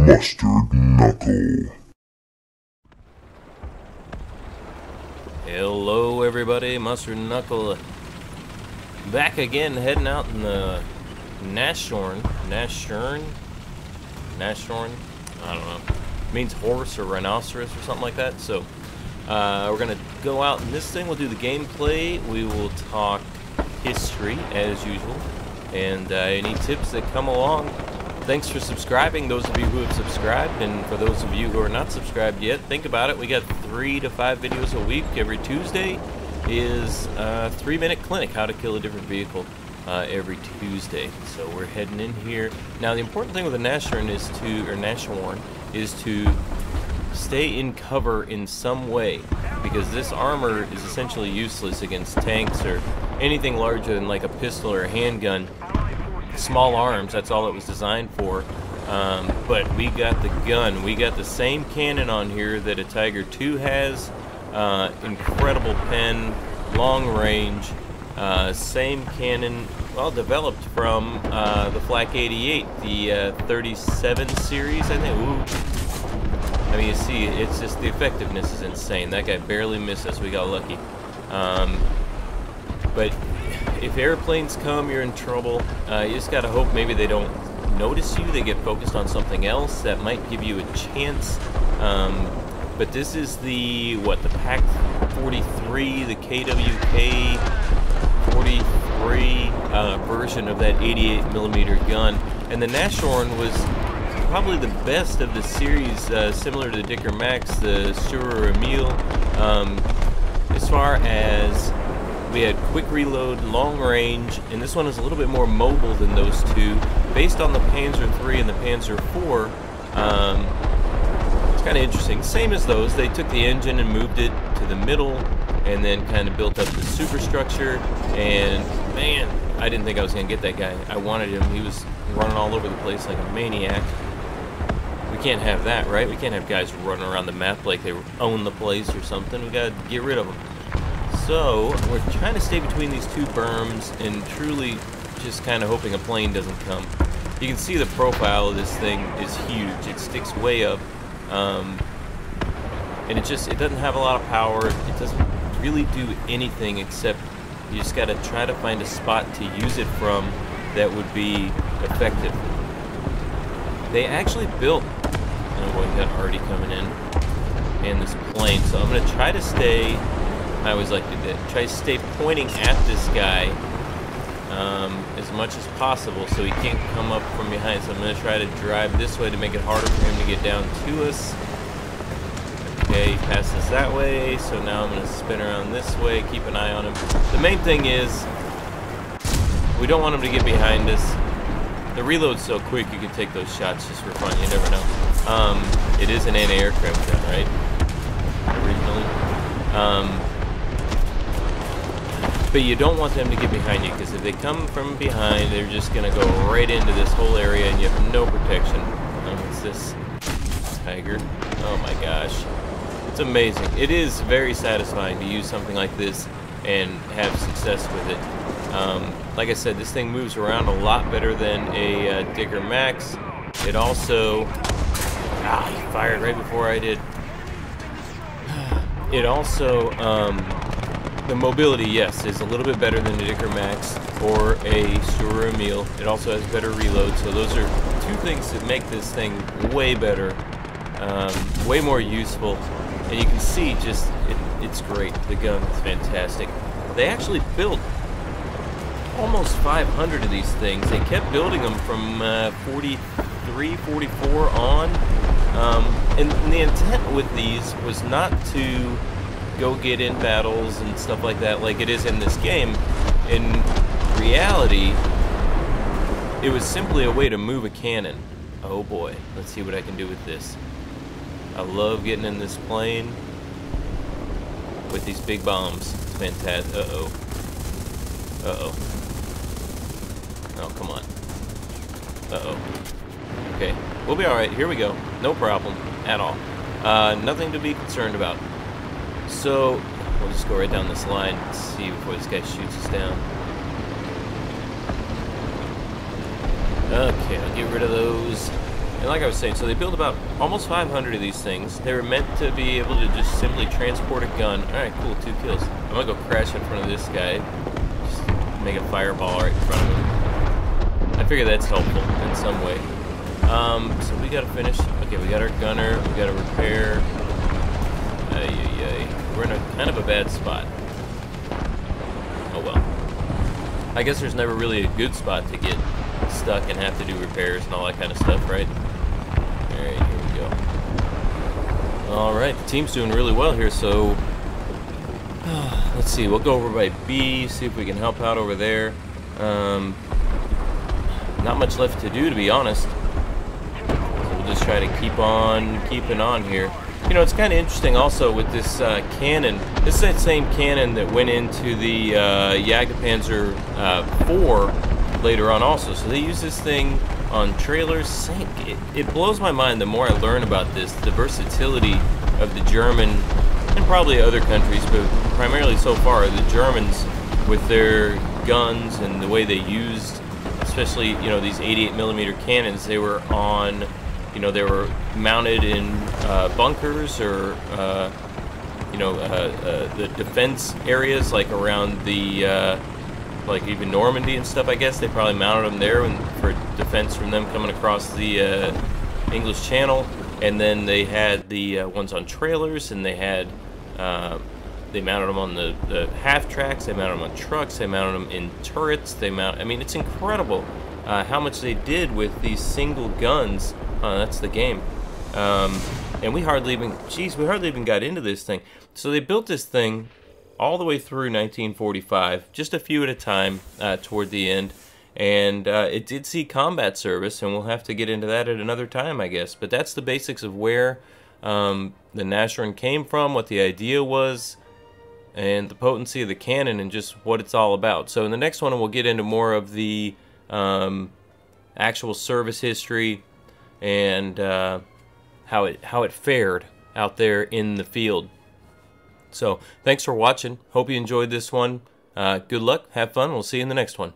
Mustard Knuckle. Hello everybody, Mustard Knuckle back again, heading out in the Nashorn, I don't know, it means horse or rhinoceros or something like that. So we're gonna go out in this thing, we'll do the gameplay, we will talk history as usual, and any tips that come along. Thanks for subscribing, those of you who have subscribed, and for those of you who are not subscribed yet, think about it. We got 3 to 5 videos a week. Every Tuesday is a 3-minute clinic, how to kill a different vehicle every Tuesday. So we're heading in here. Now the important thing with the Nashorn is to stay in cover in some way, because this armor is essentially useless against tanks or anything larger than like a pistol or a handgun. Small arms, that's all it was designed for. But we got the gun. We got the same cannon on here that a Tiger II has. Incredible pen, long range. Same cannon, well, developed from the Flak 88, the 37 series, I think. Ooh. I mean, you see, it's just the effectiveness is insane. That guy barely missed us. We got lucky. But if airplanes come, you're in trouble. You just gotta hope maybe they don't notice you. They get focused on something else that might give you a chance. But this is the PAC 43, the KWK 43 version of that 88mm gun. And the Nashorn was probably the best of the series, similar to the Dicker Max, the Shure Emil. As far as we had quick reload, long range, and this one is a little bit more mobile than those two. Based on the Panzer III and the Panzer IV, it's kind of interesting. Same as those, they took the engine and moved it to the middle, and then kind of built up the superstructure. And man, I didn't think I was going to get that guy. I wanted him. He was running all over the place like a maniac. We can't have that, right? We can't have guys running around the map like they own the place or something. We got to get rid of them. So, we're trying to stay between these two berms and truly just kind of hoping a plane doesn't come. You can see the profile of this thing is huge. It sticks way up. And it doesn't have a lot of power. It doesn't really do anything except you just got to try to find a spot to use it from that would be effective. They actually built, oh boy, we got Artie coming in, and this plane. So I'm going to try to stay, I always like to do that, try to stay pointing at this guy as much as possible so he can't come up from behind. So I'm going to try to drive this way to make it harder for him to get down to us. Okay, he passes that way, so now I'm going to spin around this way, keep an eye on him. The main thing is, we don't want him to get behind us. The reload's so quick you can take those shots just for fun, you never know. It is an anti-aircraft gun, right? Originally. But you don't want them to get behind you, because if they come from behind, they're just going to go right into this whole area and you have no protection. What's this? Tiger. Oh my gosh. It's amazing. It is very satisfying to use something like this and have success with it. Like I said, this thing moves around a lot better than a Dicker Max. It also... he fired right before I did. It also... the mobility, yes, is a little bit better than the Dicker Max or a Shure Emil. It also has better reload, so those are two things that make this thing way better, way more useful. And you can see just, it's great. The gun is fantastic. They actually built almost 500 of these things. They kept building them from 43, 44 on. And the intent with these was not to go get in battles and stuff like that like it is in this game. In reality, it was simply a way to move a cannon. Oh boy, let's see what I can do with this. I love getting in this plane with these big bombs. It's fantastic. Uh-oh. Uh-oh. Oh, come on. Uh-oh. Okay, we'll be alright. Here we go. No problem at all. Nothing to be concerned about. So, we'll just go right down this line and see before this guy shoots us down. Okay, I'll get rid of those. And like I was saying, so they built about almost 500 of these things. They were meant to be able to just simply transport a gun. Alright, cool, 2 kills. I'm gonna go crash in front of this guy. Just make a fireball right in front of him. I figure that's helpful in some way. So we gotta finish. Okay, we got our gunner, we gotta repair. We're in a kind of a bad spot. Oh well. I guess there's never really a good spot to get stuck and have to do repairs and all that kind of stuff, right? Alright, here we go. Alright, the team's doing really well here, so let's see, we'll go over by B, see if we can help out over there. Not much left to do, to be honest. So we'll just try to keep on keeping on here. You know, it's kind of interesting also with this cannon. This is that same cannon that went into the Jagdpanzer IV later on also. So they use this thing on trailers. It blows my mind the more I learn about this, the versatility of the German, and probably other countries, but primarily so far, the Germans with their guns and the way they used, especially, you know, these 88mm cannons. They were on, you know, they were mounted in bunkers or, you know, the defense areas, like around the, like even Normandy and stuff, I guess. They probably mounted them there for defense from them coming across the English Channel. And then they had the ones on trailers, and they had, they mounted them on the half tracks, they mounted them on trucks, they mounted them in turrets, I mean, it's incredible how much they did with these single guns. That's the game. And we hardly even got into this thing. So they built this thing all the way through 1945, just a few at a time toward the end. And it did see combat service, and we'll have to get into that at another time, I guess. But that's the basics of where the Nashorn came from, what the idea was, and the potency of the cannon, and just what it's all about. So in the next one, we'll get into more of the actual service history and how it fared out there in the field. So thanks for watching. Hope you enjoyed this one. Good luck, have fun. We'll see you in the next one.